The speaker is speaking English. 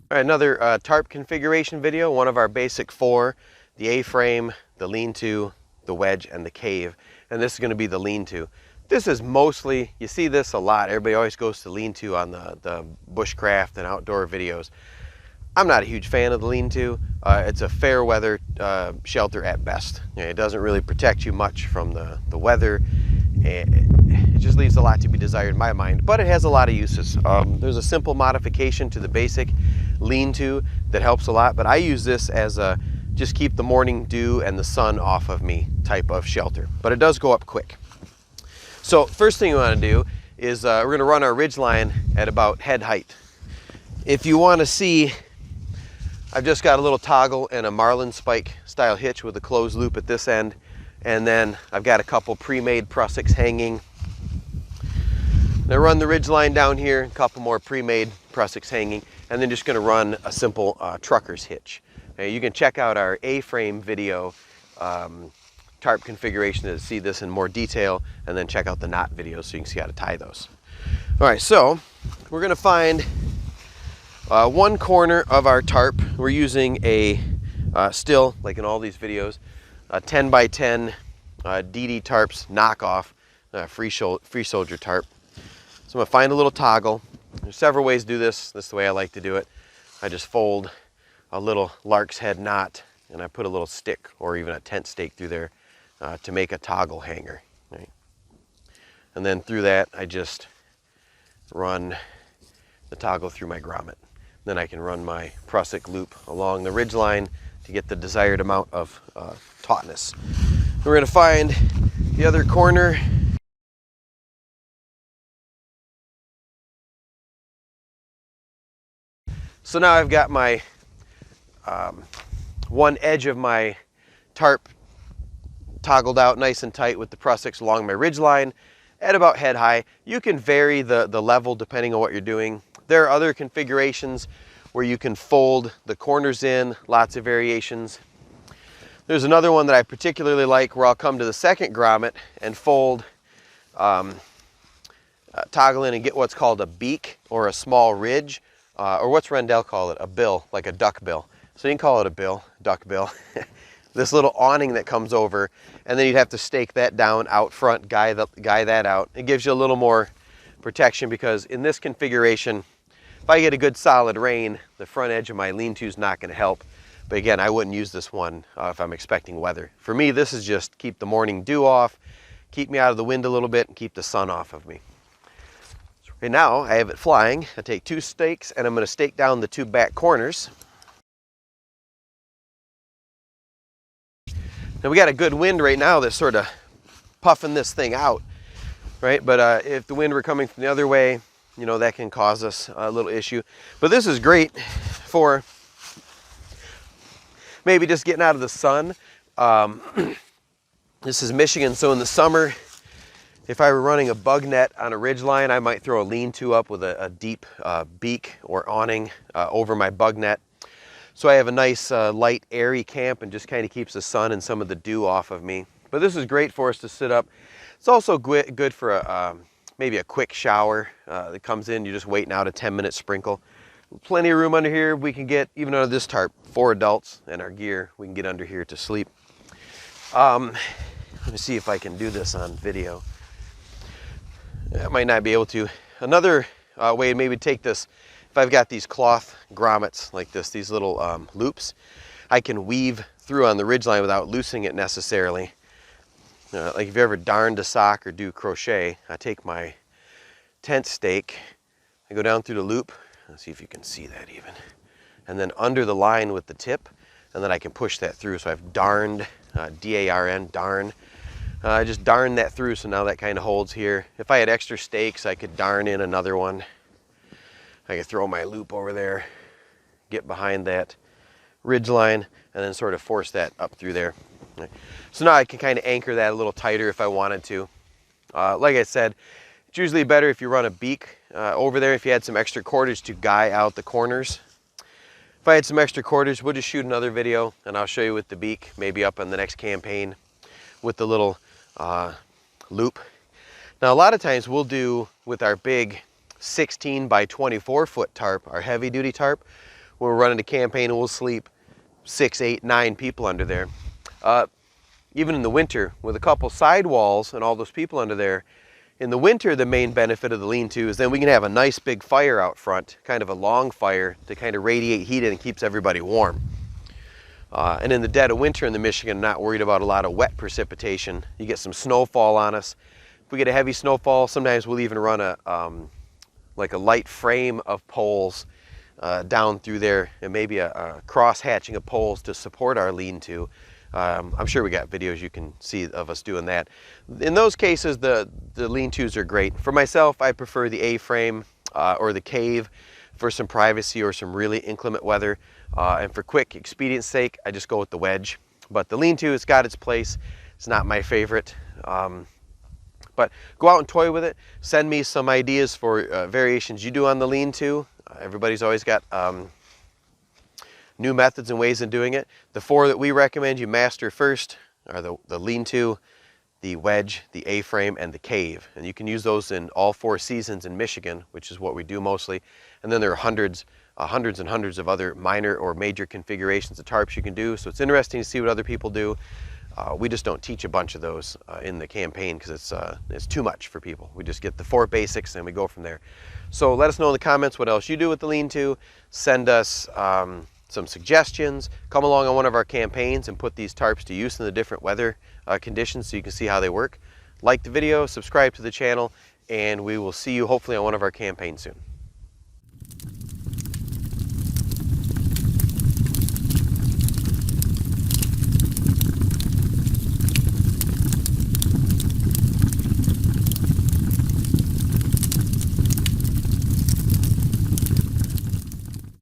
All right, another tarp configuration video, one of our basic four: the A-frame, the lean-to, the wedge, and the cave. And this is going to be the lean-to. This is mostly, you see this a lot, everybody always goes to lean-to on the bushcraft and outdoor videos. I'm not a huge fan of the lean-to. It's a fair weather shelter at best. It doesn't really protect you much from the weather. It just leaves a lot to be desired in my mind, but it has a lot of uses. There's a simple modification to the basic lean-to that helps a lot, but I use this as a just keep the morning dew and the sun off of me type of shelter, but it does go up quick. So first thing you want to do is we're going to run our ridge line at about head height. If you want to see, I've just got a little toggle and a marlin spike style hitch with a closed loop at this end, and then I've got a couple pre-made prussiks hanging. Now run the ridge line down here, a couple more pre-made prussiks hanging, and then just going to run a simple trucker's hitch. Now, you can check out our A-frame video tarp configuration to see this in more detail, and then check out the knot video so you can see how to tie those. All right, so we're going to find one corner of our tarp. We're using a still, like in all these videos, a 10 by 10 DD tarps knockoff free soldier tarp. So I'm going to find a little toggle. There's several ways to do this. This is the way I like to do it. I just fold a little lark's head knot, and I put a little stick or even a tent stake through there to make a toggle hanger. Right? And then through that, I just run the toggle through my grommet. Then I can run my prussic loop along the ridge line to get the desired amount of tautness. We're going to find the other corner. So now I've got my one edge of my tarp toggled out nice and tight with the prussiks along my ridge line at about head high. You can vary the level depending on what you're doing. There are other configurations where you can fold the corners in, lots of variations. There's another one that I particularly like where I'll come to the second grommet and fold, toggle in and get what's called a beak or a small ridge. Or what's Rendell call it? A bill, like a duck bill. So you can call it a bill, duck bill. This little awning that comes over, and then you'd have to stake that down out front, guy that out. It gives you a little more protection because in this configuration, if I get a good solid rain, the front edge of my lean-to is not going to help. But again, I wouldn't use this one if I'm expecting weather. For me, this is just keep the morning dew off, keep me out of the wind a little bit, and keep the sun off of me. Right now, I have it flying. I take two stakes and I'm going to stake down the two back corners. Now we got a good wind right now that's sort of puffing this thing out, right? But if the wind were coming from the other way, you know, that can cause us a little issue. But this is great for maybe just getting out of the sun. This is Michigan, so in the summer, if I were running a bug net on a ridge line, I might throw a lean-to up with a deep beak or awning over my bug net. So I have a nice light airy camp and just kind of keeps the sun and some of the dew off of me. But this is great for us to sit up. It's also good for maybe a quick shower that comes in. You're just waiting out a 10-minute sprinkle. Plenty of room under here. We can get, even under this tarp, 4 adults and our gear, we can get under here to sleep. Let me see if I can do this on video. I might not be able to. Another way to maybe take this, if I've got these cloth grommets like this, these little loops, I can weave through on the ridgeline without loosening it necessarily. Like if you ever darned a sock or do crochet, I take my tent stake, I go down through the loop, let's see if you can see that even, and then under the line with the tip, and then I can push that through. So I've darned, D-A-R-N, darn. I just darn that through, so now that kind of holds here. If I had extra stakes, I could darn in another one. I could throw my loop over there, get behind that ridge line, and then sort of force that up through there. So now I can kind of anchor that a little tighter if I wanted to. Like I said, it's usually better if you run a beak over there, if you had some extra cordage to guy out the corners. If I had some extra cordage, we'll just shoot another video, and I'll show you with the beak, maybe up on the next campaign with the little loop. Now a lot of times we'll do with our big 16 by 24 foot tarp, our heavy duty tarp, when we're running a campaign and we'll sleep 6, 8, 9 people under there. Even in the winter, with a couple sidewalls and all those people under there, in the winter, the main benefit of the lean-to is then we can have a nice big fire out front, kind of a long fire to kind of radiate heat in and keeps everybody warm. And in the dead of winter in the Michigan, not worried about a lot of wet precipitation. You get some snowfall on us. If we get a heavy snowfall, sometimes we'll even run like a light frame of poles down through there, and maybe a cross hatching of poles to support our lean-to. I'm sure we got videos you can see of us doing that. In those cases, the lean-tos are great. For myself, I prefer the A-frame or the cave for some privacy or some really inclement weather. And for quick expedience sake, I just go with the wedge. But the lean-to has got its place. It's not my favorite. But go out and toy with it. Send me some ideas for variations you do on the lean-to. Everybody's always got new methods and ways of doing it. The 4 that we recommend you master first are the lean-to, the wedge, the A-frame, and the cave. And you can use those in all 4 seasons in Michigan, which is what we do mostly. And then there are hundreds and hundreds of other minor or major configurations of tarps you can do. So it's interesting to see what other people do. We just don't teach a bunch of those in the campaign because it's too much for people. We just get the 4 basics and we go from there. So let us know in the comments what else you do with the lean-to. Send us some suggestions. Come along on one of our campaigns and put these tarps to use in the different weather conditions so you can see how they work. Like the video, subscribe to the channel, and we will see you hopefully on one of our campaigns soon.